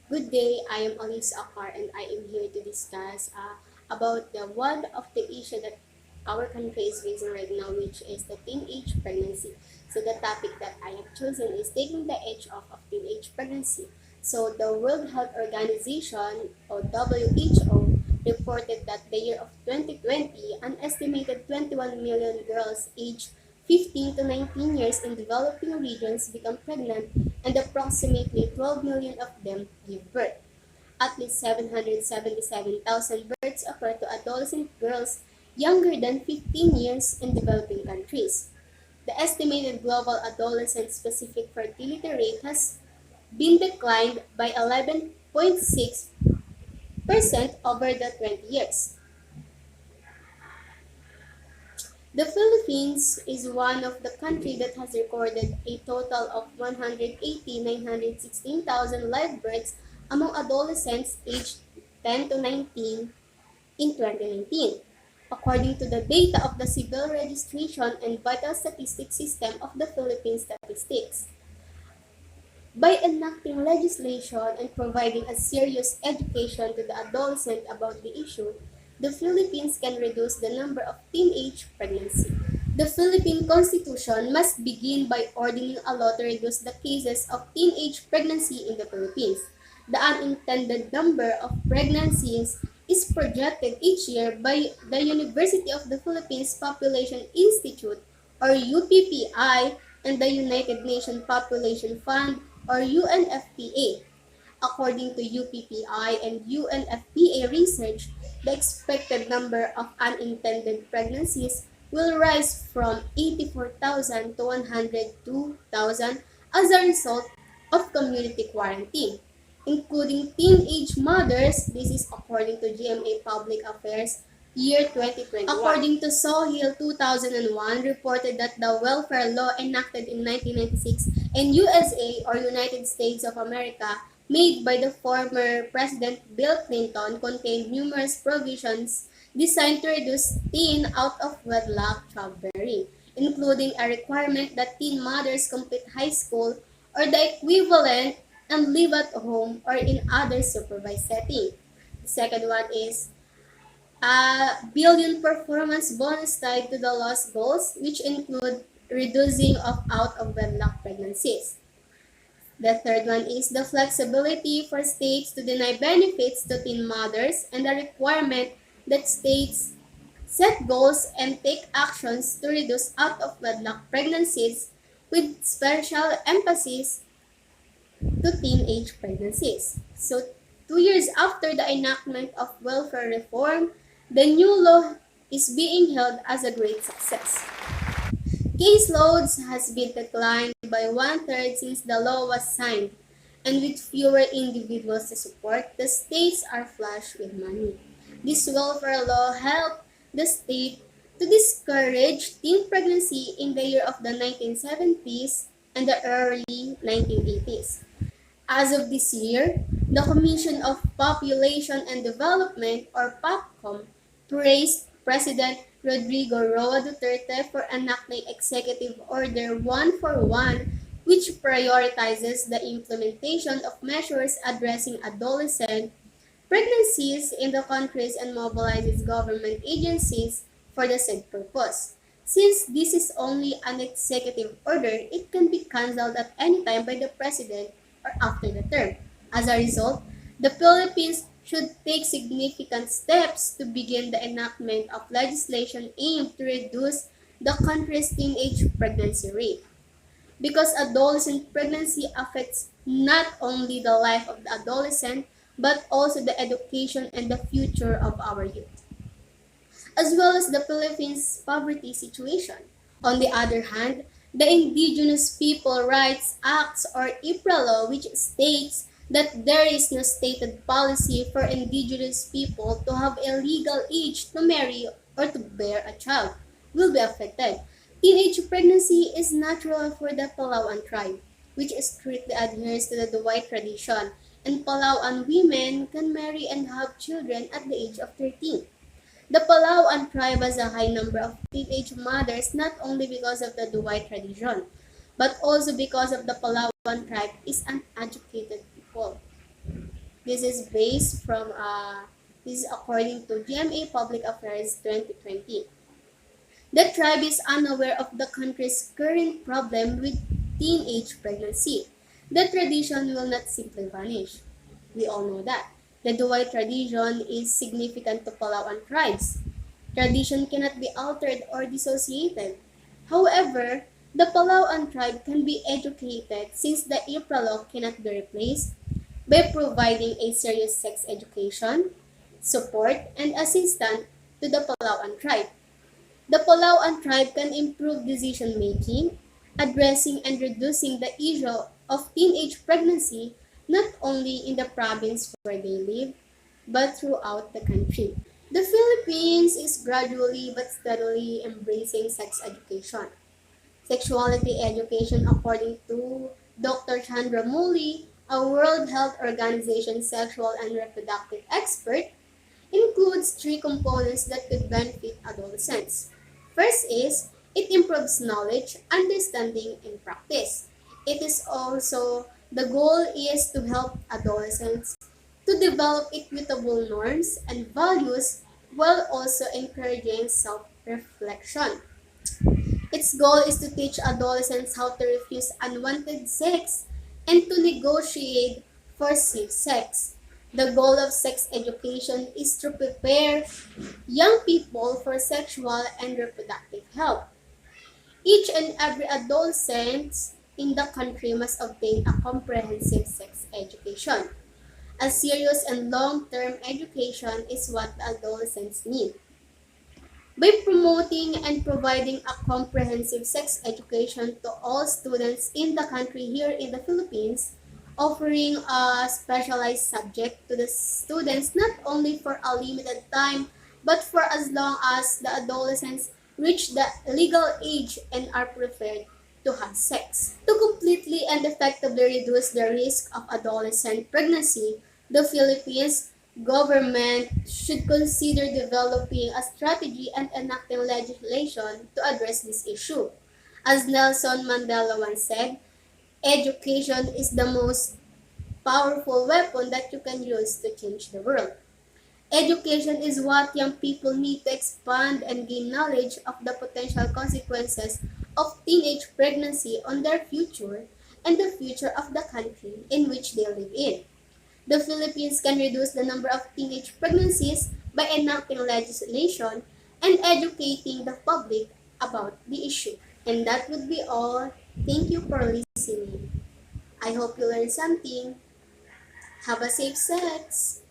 Good day, I am Alice Akar and I am here to discuss about the one of the issue that our country is facing right now, which is the teenage pregnancy. So the topic that I have chosen is taking the age off of teenage pregnancy. So the World Health Organization or WHO reported that the year of 2020, an estimated 21 million girls aged 15 to 19 years in developing regions become pregnant and approximately 12 million of them give birth. At least 777,000 births occur to adolescent girls younger than 15 years in developing countries. The estimated global adolescent-specific fertility rate has been declined by 11.6% over the 20 years. The Philippines is one of the countries that has recorded a total of 180,916,000 live births among adolescents aged 10 to 19 in 2019, according to the data of the Civil Registration and Vital Statistics System of the Philippine Statistics. By enacting legislation and providing a serious education to the adolescent about the issue, the Philippines can reduce the number of teenage pregnancy. The Philippine Constitution must begin by ordaining a law to reduce the cases of teenage pregnancy in the Philippines. The unintended number of pregnancies is projected each year by the University of the Philippines Population Institute or UPPI and the United Nations Population Fund or UNFPA. According to UPPI and UNFPA research, the expected number of unintended pregnancies will rise from 84,000 to 102,000 as a result of community quarantine, including teenage mothers. This is according to GMA Public Affairs year 2021. According to Sohil 2001, reported that the welfare law enacted in 1996 in USA or United States of America made by the former President Bill Clinton contained numerous provisions designed to reduce teen out-of-wedlock childbearing, including a requirement that teen mothers complete high school or the equivalent and live at home or in other supervised setting. The second one is a billion performance bonus tied to the law's goals, which include reducing of out-of-wedlock pregnancies. The third one is the flexibility for states to deny benefits to teen mothers and the requirement that states set goals and take actions to reduce out-of-wedlock pregnancies with special emphasis to teenage pregnancies. So, 2 years after the enactment of welfare reform, the new law is being hailed as a great success. Caseloads has been declined by one-third since the law was signed, and with fewer individuals to support, the states are flush with money. This welfare law helped the state to discourage teen pregnancy in the year of the 1970s and the early 1980s. As of this year, the Commission of Population and Development or POPCOM praised President Rodrigo Roa Duterte for enacting Executive Order 141, which prioritizes the implementation of measures addressing adolescent pregnancies in the countries and mobilizes government agencies for the said purpose. Since this is only an executive order, it can be cancelled at any time by the President or after the term. As a result, the Philippines should take significant steps to begin the enactment of legislation aimed to reduce the country's teenage pregnancy rate. Because adolescent pregnancy affects not only the life of the adolescent, but also the education and the future of our youth, as well as the Philippines' poverty situation. On the other hand, the Indigenous People Rights Acts or IPRA law, which states that there is no stated policy for indigenous people to have a legal age to marry or to bear a child, will be affected. Teenage pregnancy is natural for the Palawan tribe, which strictly adheres to the Duway tradition, and Palawan women can marry and have children at the age of 13. The Palawan tribe has a high number of teenage mothers not only because of the Duway tradition, but also because of the Palawan tribe is an educated people. This is based from this is according to GMA Public Affairs 2020. The tribe is unaware of the country's current problem with teenage pregnancy. The tradition will not simply vanish. We all know that. The Duay tradition is significant to Palawan tribes. Tradition cannot be altered or dissociated. However, the Palawan tribe can be educated since the IPRA law cannot be replaced by providing a serious sex education, support, and assistance to the Palawan tribe. The Palawan tribe can improve decision making, addressing and reducing the issue of teenage pregnancy not only in the province where they live, but throughout the country. The Philippines is gradually but steadily embracing sex education. Sexuality education, according to Dr. Chandra Mouli, a World Health Organization sexual and reproductive expert, includes three components that could benefit adolescents. First is it improves knowledge, understanding, and practice. It is also the goal is to help adolescents to develop equitable norms and values while also encouraging self-reflection. Its goal is to teach adolescents how to refuse unwanted sex and to negotiate for safe sex. The goal of sex education is to prepare young people for sexual and reproductive health. Each and every adolescent in the country must obtain a comprehensive sex education. A serious and long-term education is what adolescents need. By promoting and providing a comprehensive sex education to all students in the country here in the Philippines, offering a specialized subject to the students not only for a limited time, but for as long as the adolescents reach the legal age and are prepared to have sex. To completely and effectively reduce the risk of adolescent pregnancy, the Philippines government should consider developing a strategy and enacting legislation to address this issue. As Nelson Mandela once said, education is the most powerful weapon that you can use to change the world. Education is what young people need to expand and gain knowledge of the potential consequences of teenage pregnancy on their future and the future of the country in which they live in. The Philippines can reduce the number of teenage pregnancies by enacting legislation and educating the public about the issue. And that would be all. Thank you for listening. I hope you learned something. Have a safe sex.